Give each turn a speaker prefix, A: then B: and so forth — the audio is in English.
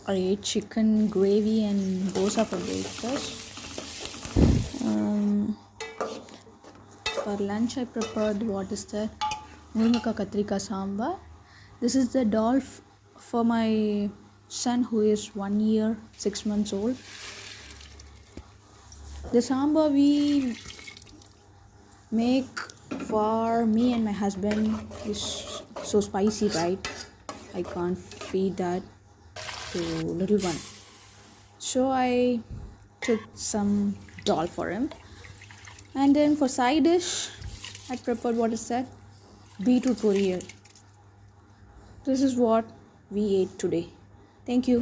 A: I ate chicken gravy and dosa for breakfast. For lunch, I prepared what is that? Murmaka katrika sambar. This is the dal for my son who is 1 year 6 months old. The sambar we make for me and my husband is so spicy, right? I can't feed that to little one. So I took some dal for him. And then for side dish, I prepared what is that? Beetroot poriyal. This is what we ate today. Thank you.